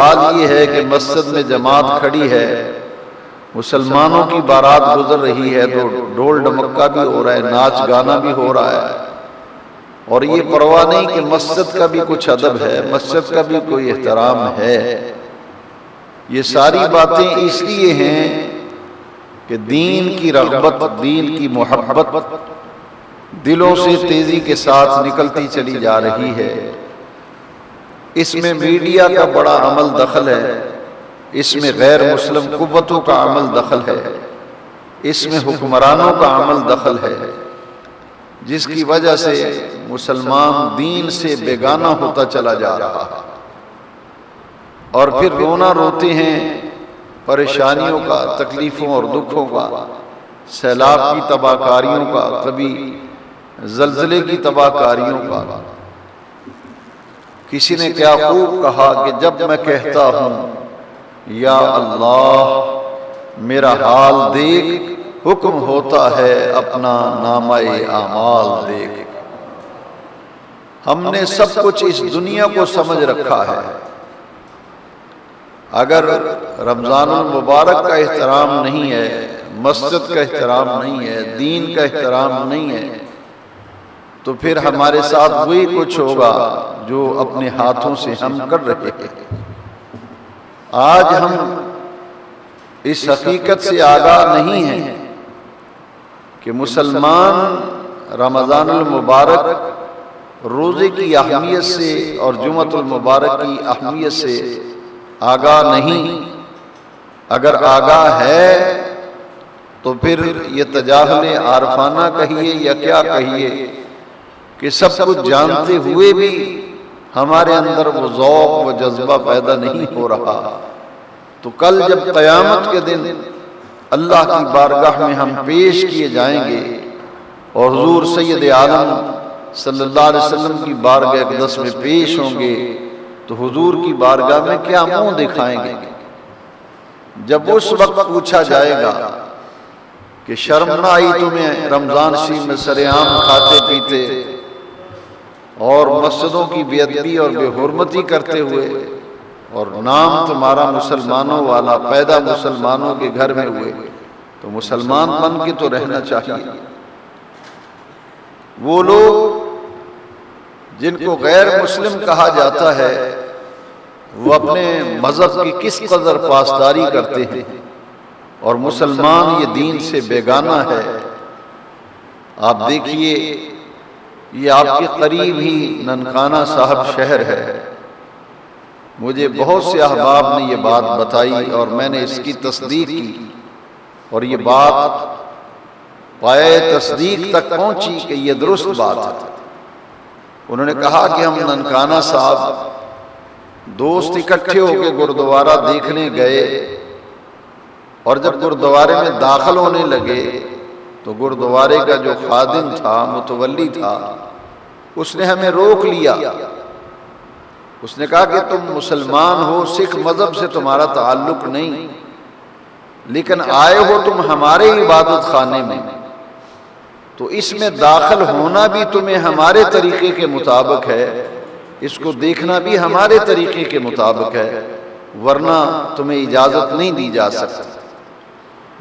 حال یہ ہے کہ مسجد میں جماعت کھڑی ہے، مسلمانوں کی بارات گزر رہی ہے، تو ڈھول ڈمکا بھی ہو رہا ہے، ناچ گانا بھی ہو رہا ہے، اور یہ پرواہ نہیں کہ مسجد کا بھی کچھ ادب ہے، مسجد کا بھی کوئی احترام ہے۔ یہ ساری باتیں اس لیے ہیں کہ دین کی رغبت، دین کی محبت دلوں سے تیزی کے ساتھ نکلتی چلی جا رہی ہے۔ اس میں میڈیا کا بڑا عمل دخل ہے، اس میں غیر مسلم قوتوں کا عمل دخل ہے، اس میں حکمرانوں کا عمل دخل ہے، جس کی وجہ سے مسلمان دین سے بیگانہ ہوتا چلا جا رہا ہے، اور پھر رونا روتے ہیں پریشانیوں کا، تکلیفوں اور دکھوں کا، سیلاب کی تباہ کاریوں کا، کبھی زلزلے کی تباہ کاریوں کا۔ کسی نے کیا خوب کہا کہ جب میں کہتا ہوں یا اللہ میرا حال دیکھ، حکم ہوتا ہے اپنا نامہ اعمال دیکھ۔ ہم نے سب کچھ اس دنیا کو سمجھ رکھا ہے، اگر رمضان المبارک کا احترام نہیں ہے، مسجد کا احترام نہیں ہے، دین کا احترام نہیں ہے، تو پھر ہمارے ساتھ وہی کچھ ہوگا جو اپنے ہاتھوں سے ہم کر رہے ہیں۔ آج ہم اس حقیقت سے آگاہ نہیں ہیں کہ مسلمان رمضان المبارک روزے کی اہمیت سے اور جمعۃ المبارک کی اہمیت سے آگاہ نہیں۔ اگر آگاہ ہے تو پھر یہ تجاہل عارفانہ کہیے یا کیا کہیے کہ سب کچھ جانتے ہوئے بھی ہمارے اندر وہ ذوق و جذبہ پیدا نہیں ہو رہا، تو کل جب قیامت کے دن اللہ کی بارگاہ میں ہم پیش کیے جائیں گے اور حضور سید عالم صلی اللہ علیہ وسلم کی بارگاہ اقدس میں پیش ہوں گے، تو حضور کی بارگاہ میں کیا منہ دکھائیں گے؟ جب اس وقت پوچھا جائے گا کہ شرم نہ آئی تمہیں رمضان شریف میں سرعام کھاتے پیتے اور مسجدوں کی بے ادبی اور بے حرمتی کرتے ہوئے، اور نام تمہارا مسلمانوں والا، پیدا مسلمانوں کے گھر میں ہوئے، تو مسلمان بن کے تو رہنا چاہیے۔ وہ لوگ جن کو غیر مسلم کہا جاتا ہے، وہ اپنے مذہب کی کس قدر پاسداری کرتے ہیں، اور مسلمان یہ دین سے بیگانہ ہے۔ آپ دیکھیے، یہ آپ کے قریب ہی ننکانہ صاحب شہر ہے۔ مجھے بہت سے احباب نے یہ بات بتائی اور میں نے اس کی تصدیق کی، اور یہ بات پائے تصدیق تک پہنچی کہ یہ درست بات ہے۔ انہوں نے کہا کہ ہم ننکانہ صاحب دوست اکٹھے ہو کے گردوارہ دیکھنے گئے، اور جب گردوارے میں داخل ہونے لگے تو گردوارے کا جو خادم تھا، متولی تھا، اس نے ہمیں روک لیا۔ اس نے کہا کہ تم مسلمان ہو، سکھ مذہب سے تمہارا تعلق نہیں، لیکن آئے ہو تم ہمارے عبادت خانے میں، تو اس میں داخل ہونا بھی تمہیں ہمارے طریقے کے مطابق ہے، اس کو دیکھنا بھی ہمارے طریقے کے مطابق ہے، ورنہ تمہیں اجازت نہیں دی جا سکتی۔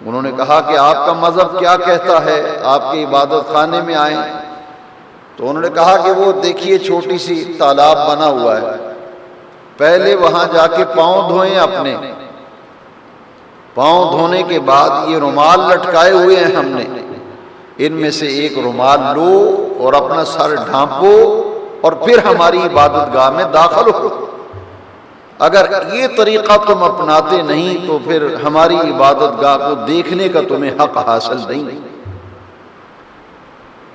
انہوں نے کہا کہ آپ کا مذہب کیا کہتا ہے، آپ کے عبادت خانے میں آئیں؟ تو انہوں نے کہا کہ وہ دیکھیے چھوٹی سی تالاب بنا ہوا ہے، پہلے وہاں جا کے پاؤں دھوئیں، اپنے پاؤں دھونے کے بعد یہ رومال لٹکائے ہوئے ہیں ہم نے، ان میں سے ایک رومال لو اور اپنا سر ڈھانپو اور پھر ہماری عبادت گاہ میں داخل ہو۔ اگر یہ طریقہ تم اپناتے نہیں تو پھر ہماری عبادت گاہ کو دیکھنے کا تمہیں حق حاصل نہیں۔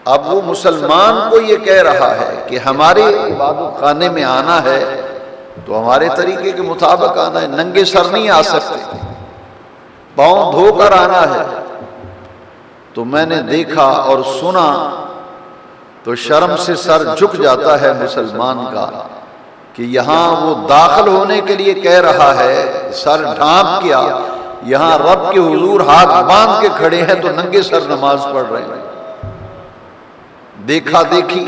اب وہ مسلمان کو یہ کہہ رہا ہے کہ ہمارے عبادت خانے میں آنا ہے تو ہمارے طریقے کے مطابق آنا ہے، ننگے سر نہیں آ سکتے، پاؤں دھو کر آنا ہے۔ تو میں نے دیکھا اور سنا تو شرم سے سر جھک جاتا ہے مسلمان کا کہ یہاں وہ داخل ہونے کے لیے کہہ رہا ہے، سر ڈھانپ کیا، یہاں رب کے حضور ہاتھ باندھ کے کھڑے ہیں تو ننگے سر نماز پڑھ رہے ہیں۔ دیکھا دیکھی،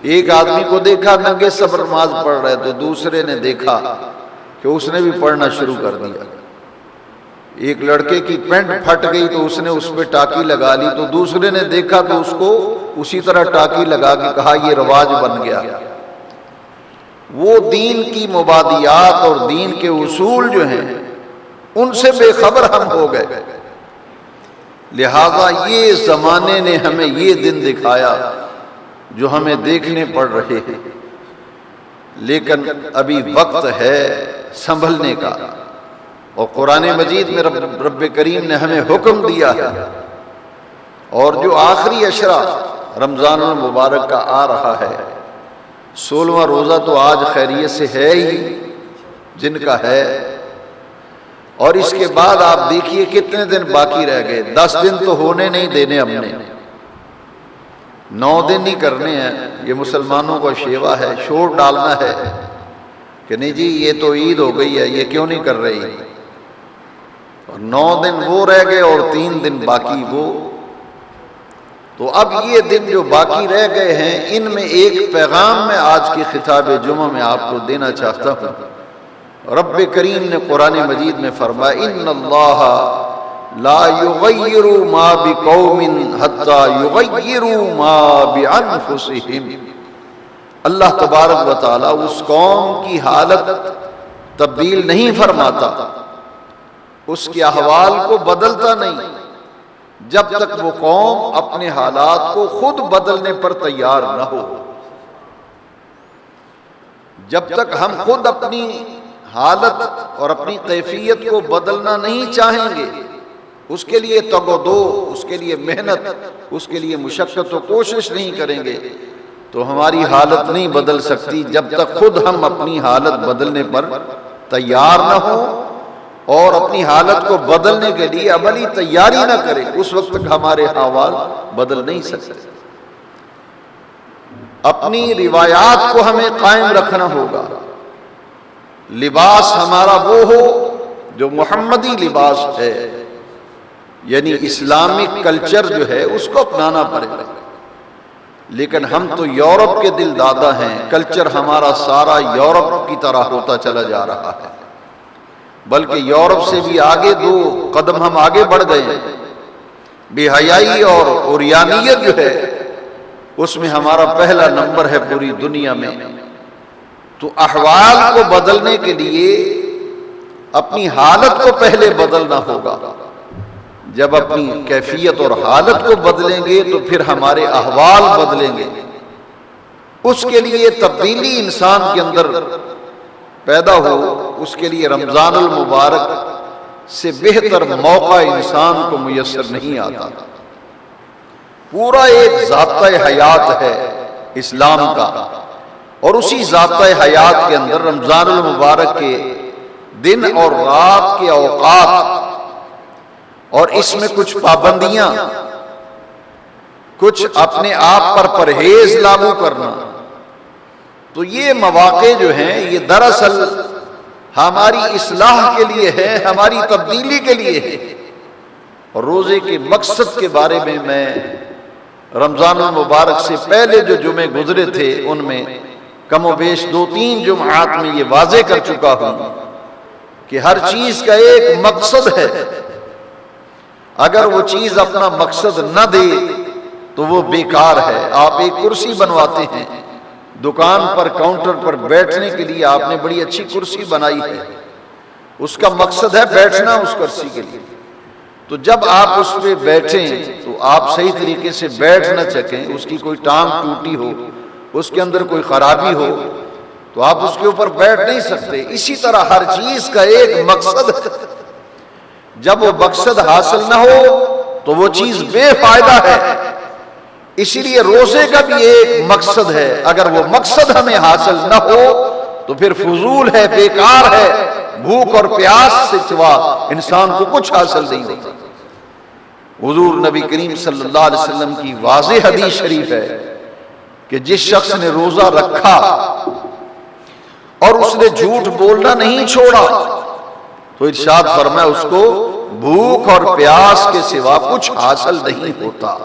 ایک آدمی کو دیکھا ننگے سر نماز پڑھ رہے، تو دوسرے نے دیکھا کہ اس نے بھی پڑھنا شروع کر دیا۔ ایک لڑکے کی پینٹ پھٹ گئی تو اس نے اس پہ ٹاکی لگا لی، تو دوسرے نے دیکھا تو اس کو اسی طرح ٹاکی لگا کے کہا یہ رواج بن گیا۔ وہ دین کی مبادیات اور دین کے اصول جو ہیں ان سے بے خبر ہم ہو گئے۔ لہذا یہ زمانے نے ہمیں یہ دن دکھایا جو ہمیں دیکھنے پڑ رہے ہیں، لیکن ابھی وقت ہے سنبھلنے کا، اور قرآن مجید میں رب کریم نے ہمیں حکم دیا ہے، اور جو آخری عشرہ رمضان المبارک کا آ رہا ہے، 16واں روزہ تو آج خیریت سے ہے ہی جن کا ہے، اور اس کے بعد آپ دیکھیے کتنے دن باقی رہ گئے۔ 10 دن تو ہونے نہیں دینے ہم نے، 9 دن ہی کرنے ہیں۔ یہ مسلمانوں کا شیوا ہے، شور ڈالنا ہے کہ نہیں جی یہ تو عید ہو گئی ہے، یہ کیوں نہیں کر رہی، اور 9 دن وہ رہ گئے اور 3 دن باقی وہ۔ تو اب یہ دن جو باقی رہ گئے ہیں ان میں ایک پیغام میں آج کی خطاب جمعہ میں آپ کو دینا چاہتا ہوں۔ رب کریم نے قرآن مجید میں فرمایا ان اللہ لا یغیر ما بقوم حتی یغیروا ما بانفسہم۔ اللہ تبارک و تعالی اس قوم کی حالت تبدیل نہیں فرماتا، اس کے احوال کو بدلتا نہیں جب تک وہ قوم اپنے حالات کو خود بدلنے پر تیار نہ ہو۔ جب تک ہم خود اپنی حالت اور اپنی کیفیت کو بدلنا نہیں چاہیں گے، اس کے لیے تگ و دو، اس کے لیے محنت، اس کے لیے مشقت و کوشش نہیں کریں گے تو ہماری حالت نہیں بدل سکتی جب تک خود ہم اپنی حالت بدلنے پر تیار نہ ہوں، اور اپنی حالت کو بدلنے کے لیے عملی تیاری نہ کریں، اس وقت تک ہمارے احوال بدل نہیں سکتے۔ اپنی روایات کو ہمیں قائم رکھنا ہوگا، لباس ہمارا وہ ہو جو محمدی لباس ہے، یعنی اسلامک کلچر جو ہے اس کو اپنانا پڑے گا۔ لیکن ہم تو یورپ کے دل دادا ہیں، کلچر ہمارا سارا یورپ کی طرح ہوتا چلا جا رہا ہے، بلکہ یورپ سے بھی آگے 2 قدم ہم آگے بڑھ گئے ہیں۔ بے حیائی اور عریانیت جو ہے اس میں ہمارا پہلا نمبر ہے پوری دنیا میں۔ تو احوال کو بدلنے کے لیے اپنی حالت کو پہلے بدلنا ہوگا۔ جب اپنی کیفیت اور حالت کو بدلیں گے تو پھر ہمارے احوال بدلیں گے۔ اس کے لیے تبدیلی انسان کے اندر پیدا ہو، اس کے لیے رمضان المبارک سے بہتر موقع انسان کو میسر نہیں آتا۔ پورا ایک ضابطۂ حیات ہے اسلام کا، اور اسی ضابطۂ حیات کے اندر رمضان المبارک کے دن اور رات کے اوقات، اور اس میں کچھ پابندیاں، کچھ اپنے آپ پر پرہیز لاگو کرنا، تو یہ مواقع جو ہیں یہ دراصل ہماری اصلاح کے لیے ہے، ہماری تبدیلی کے لیے ہے۔ اور روزے کے مقصد کے بارے میں رمضان المبارک سے پہلے جو جمعے گزرے تھے ان میں کم و بیش 2-3 جمعات میں یہ واضح کر چکا ہوں کہ ہر چیز کا ایک مقصد ہے۔ اگر وہ چیز اپنا مقصد نہ دے تو وہ بیکار ہے۔ آپ ایک کرسی بنواتے ہیں، دکان پر کاؤنٹر پر بیٹھنے کے لیے آپ نے بڑی اچھی کرسی بنائی ہے، اس کا مقصد ہے بیٹھنا اس کرسی کے لیے، تو جب آپ اس پہ بیٹھیں تو آپ صحیح طریقے سے بیٹھ نہ سکیں، اس کی کوئی ٹانگ ٹوٹی ہو، اس کے اندر کوئی خرابی ہو تو آپ اس کے اوپر بیٹھ نہیں سکتے۔ اسی طرح ہر چیز کا ایک مقصد ہے، جب وہ مقصد حاصل نہ ہو تو وہ چیز بے فائدہ ہے۔ اسی لیے روزے کا بھی ایک مقصد ہے، اگر وہ مقصد ہمیں حاصل نہ ہو تو پھر فضول ہے، بیکار ہے، بھوک اور پیاس سے سوا انسان کو کچھ حاصل نہیں ہوتا۔ حضور نبی کریم صلی اللہ علیہ وسلم کی واضح حدیث شریف ہے کہ جس شخص نے روزہ رکھا اور اس نے جھوٹ بولنا نہیں چھوڑا تو ارشاد فرمایا اس کو بھوک اور پیاس کے سوا کچھ حاصل نہیں ہوتا۔